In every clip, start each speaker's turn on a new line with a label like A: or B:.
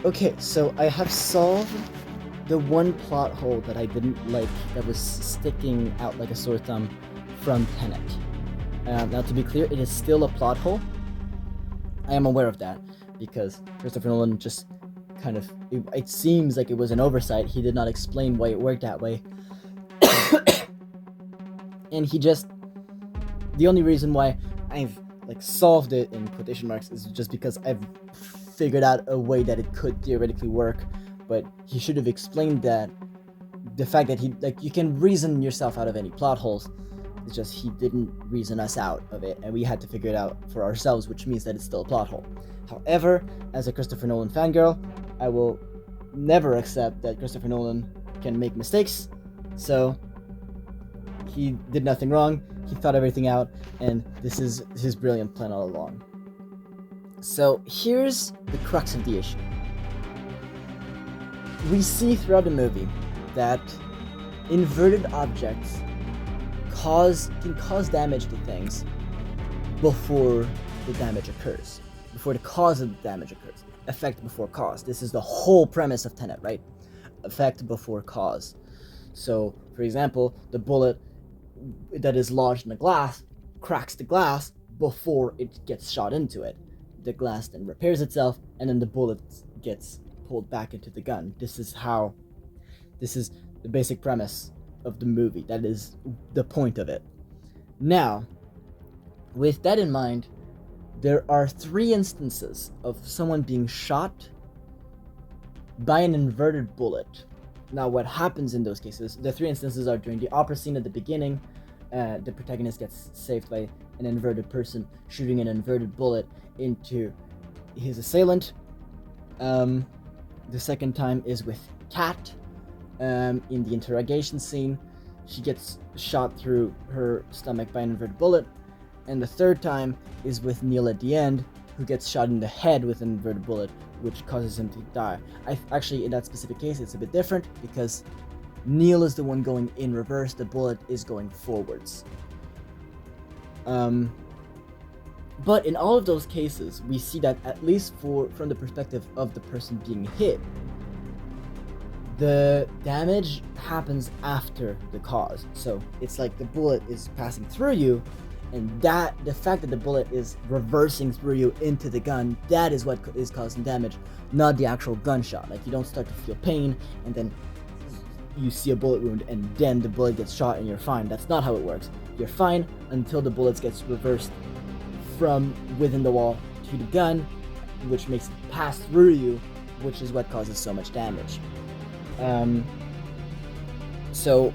A: Okay, so I have solved the one plot hole that I didn't like that was sticking out like a sore thumb from Tenet. Now, to be clear, it is still a plot hole. I am aware of that because Christopher Nolan just it seems like it was an oversight. He did not explain why it worked that way. And the only reason why I've solved it in quotation marks is just because I've figured out a way that it could theoretically work, but he should have explained that the fact that you can reason yourself out of any plot holes. It's just he didn't reason us out of it, and we had to figure it out for ourselves, which means that it's still a plot hole. However, as a Christopher Nolan fangirl, I will never accept that Christopher Nolan can make mistakes, so he did nothing wrong, he thought everything out, and this is his brilliant plan all along. So here's the crux of the issue. We see throughout the movie that inverted objects can cause damage to things before the damage occurs. Before the cause of the damage occurs. Effect before cause. This is the whole premise of Tenet, right? Effect before cause. So, for example, the bullet that is lodged in the glass cracks the glass before it gets shot into it. The glass then repairs itself, and then the bullet gets pulled back into the gun. This is the basic premise of the movie. That is the point of it. Now, with that in mind, there are 3 instances of someone being shot by an inverted bullet. Now, what happens in those cases, the 3 instances are during the opera scene at the beginning. The protagonist gets saved by an inverted person shooting an inverted bullet into his assailant. The second time is with Kat. In the interrogation scene, she gets shot through her stomach by an inverted bullet. And the third time is with Neil at the end, who gets shot in the head with an inverted bullet, which causes him to die. Actually, in that specific case, it's a bit different because Neil is the one going in reverse, the bullet is going forwards. But in all of those cases, we see that at least from the perspective of the person being hit, the damage happens after the cause. So it's like the bullet is passing through you, and the fact that the bullet is reversing through you into the gun, that is what is causing damage, not the actual gunshot. Like, you don't start to feel pain, and then you see a bullet wound, and then the bullet gets shot and you're fine. That's not how it works. You're fine until the bullet gets reversed from within the wall to the gun, which makes it pass through you, which is what causes so much damage. So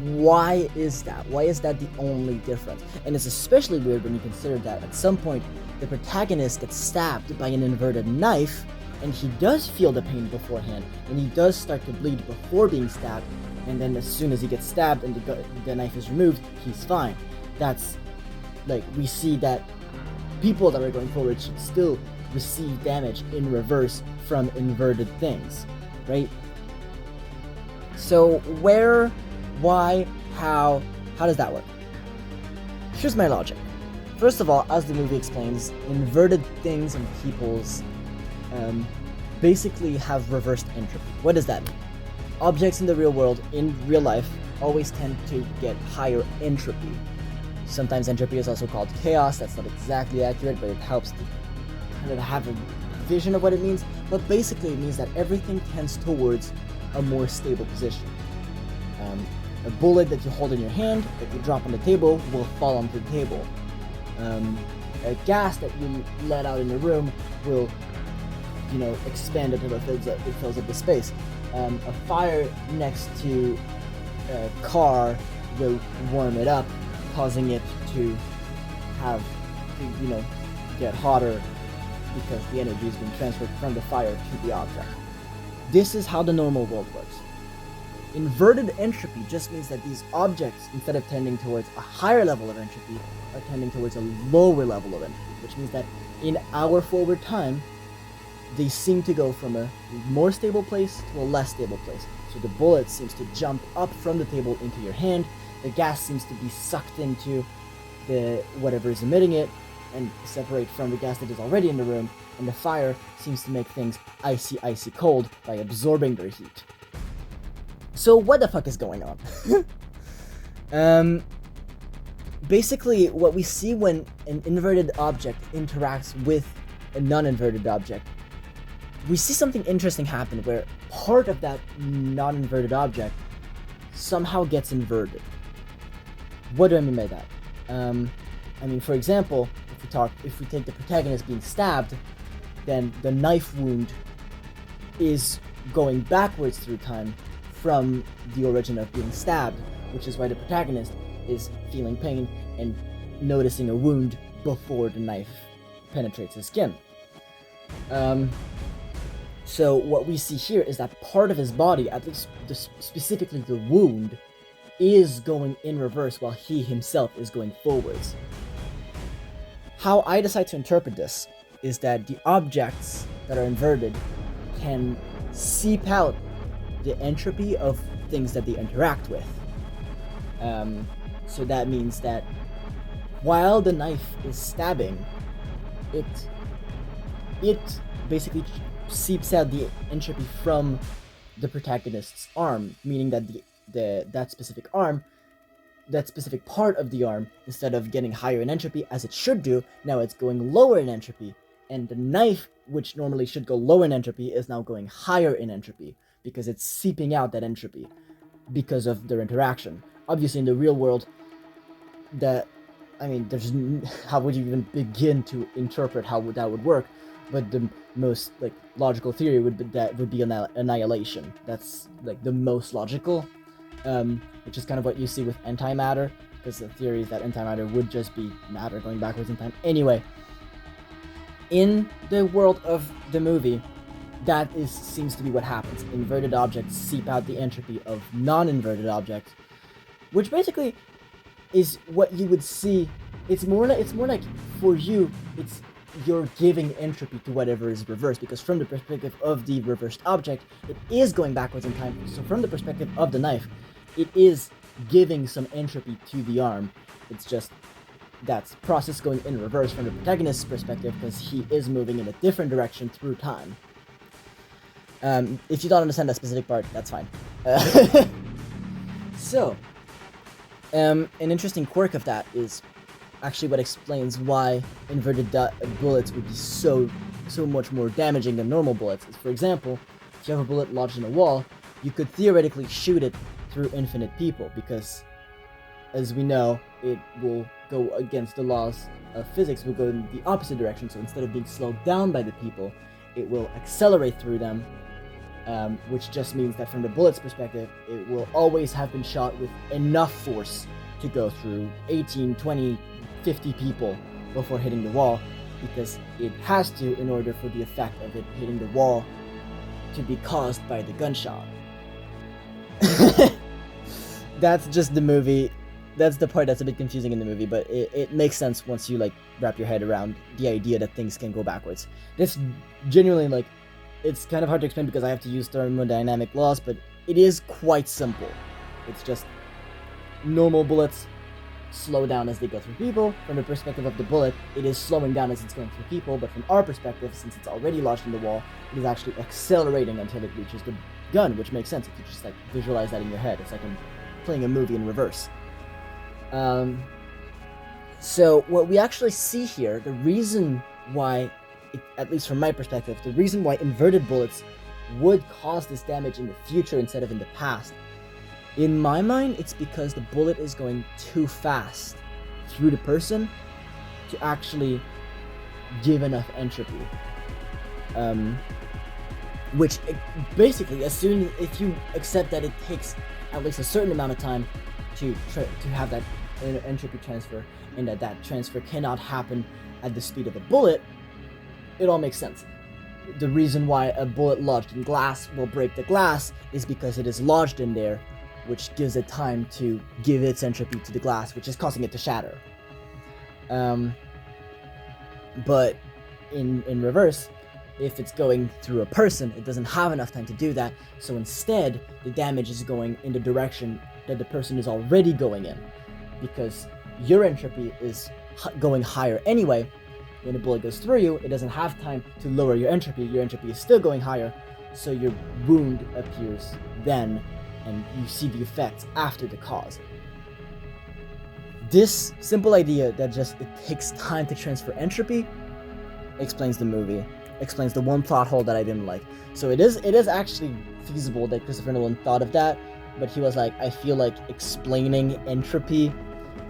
A: why is that? Why is that the only difference? And it's especially weird when you consider that at some point the protagonist gets stabbed by an inverted knife, and he does feel the pain beforehand, and he does start to bleed before being stabbed, and then as soon as he gets stabbed and the knife is removed, he's fine. That's we see that people that are going forward should still receive damage in reverse from inverted things, right? So where, why, how does that work? Here's my logic. First of all, as the movie explains, inverted things and peoples basically have reversed entropy. What does that mean? Objects in the real world, in real life, always tend to get higher entropy. Sometimes entropy is also called chaos. That's not exactly accurate, but it helps to kind of have a vision of what it means. But basically it means that everything tends towards a more stable position. A bullet that you hold in your hand, that you drop on the table, will fall onto the table. A gas that you let out in the room will, expand until it fills up the space. A fire next to a car will warm it up, causing it to get hotter because the energy is being transferred from the fire to the object. This is how the normal world works. Inverted entropy just means that these objects, instead of tending towards a higher level of entropy, are tending towards a lower level of entropy, which means that in our forward time, they seem to go from a more stable place to a less stable place. So the bullet seems to jump up from the table into your hand, the gas seems to be sucked into the whatever is emitting it, and separate from the gas that is already in the room, and the fire seems to make things icy, icy cold by absorbing their heat. So what the fuck is going on? Basically, what we see when an inverted object interacts with a non-inverted object, we see something interesting happen where part of that non-inverted object somehow gets inverted. What do I mean by that? I mean, for example, if we take the protagonist being stabbed, then the knife wound is going backwards through time from the origin of being stabbed, which is why the protagonist is feeling pain and noticing a wound before the knife penetrates his skin. So what we see here is that part of his body, at least specifically the wound, is going in reverse while he himself is going forwards. How I decide to interpret this is that the objects that are inverted can seep out the entropy of things that they interact with. So that means that while the knife is stabbing, it basically seeps out the entropy from the protagonist's arm, meaning that that specific part of the arm, instead of getting higher in entropy as it should do, now it's going lower in entropy, and the knife, which normally should go lower in entropy, is now going higher in entropy because it's seeping out that entropy because of their interaction. Obviously, in the real world, how would you even begin to interpret how that would work? But the most logical theory would be annihilation. That's the most logical, which is kind of what you see with antimatter, because the theory is that antimatter would just be matter going backwards in time. Anyway, in the world of the movie, seems to be what happens. Inverted objects seep out the entropy of non-inverted objects, which basically is what you would see. It's more like for you, you're giving entropy to whatever is reversed, because from the perspective of the reversed object, it is going backwards in time. So from the perspective of the knife, it is giving some entropy to the arm. It's just that's process going in reverse from the protagonist's perspective, because he is moving in a different direction through time. If you don't understand that specific part, that's fine. So, an interesting quirk of that is actually what explains why inverted bullets would be so much more damaging than normal bullets. For example, if you have a bullet lodged in a wall, you could theoretically shoot it through infinite people, because, as we know, it will go against the laws of physics, will go in the opposite direction. So instead of being slowed down by the people, it will accelerate through them, which just means that from the bullet's perspective, it will always have been shot with enough force to go through 18, 20, 50 people before hitting the wall, because it has to, in order for the effect of it hitting the wall to be caused by the gunshot. That's just the movie. That's the part that's a bit confusing in the movie, but it makes sense once you wrap your head around the idea that things can go backwards. This genuinely it's kind of hard to explain because I have to use thermodynamic laws, but it is quite simple. It's just normal bullets slow down as they go through people. From the perspective of the bullet, it is slowing down as it's going through people, but from our perspective, since it's already lodged in the wall, it is actually accelerating until it reaches the gun, which makes sense if you just visualize that in your head. It's like playing a movie in reverse. So what we actually see here, the reason why, at least from my perspective, the reason why inverted bullets would cause this damage in the future instead of in the past, in my mind, it's because the bullet is going too fast through the person to actually give enough entropy. Which basically, if you accept that it takes at least a certain amount of time to have that entropy transfer, and that transfer cannot happen at the speed of a bullet, it all makes sense. The reason why a bullet lodged in glass will break the glass is because it is lodged in there, which gives it time to give its entropy to the glass, which is causing it to shatter. But in reverse, if it's going through a person, it doesn't have enough time to do that, so instead, the damage is going in the direction that the person is already going in, because your entropy is going higher anyway. When a bullet goes through you, it doesn't have time to lower your entropy is still going higher, so your wound appears then, and you see the effects after the cause. This simple idea that just it takes time to transfer entropy explains the movie, explains the one plot hole that I didn't like. So it is actually feasible that Christopher Nolan thought of that, but he was like, I feel like explaining entropy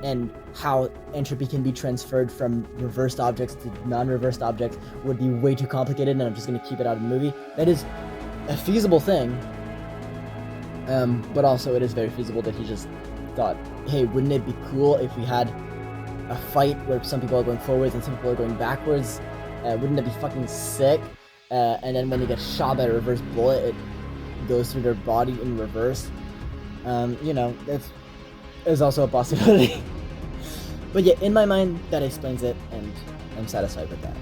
A: and how entropy can be transferred from reversed objects to non-reversed objects would be way too complicated, and I'm just going to keep it out of the movie. That is a feasible thing, but also it is very feasible that he just thought, hey, wouldn't it be cool if we had a fight where some people are going forwards and some people are going backwards? Wouldn't that be fucking sick? And then when they get shot by a reverse bullet, it goes through their body in reverse. That is also a possibility. But yeah, in my mind, that explains it, and I'm satisfied with that.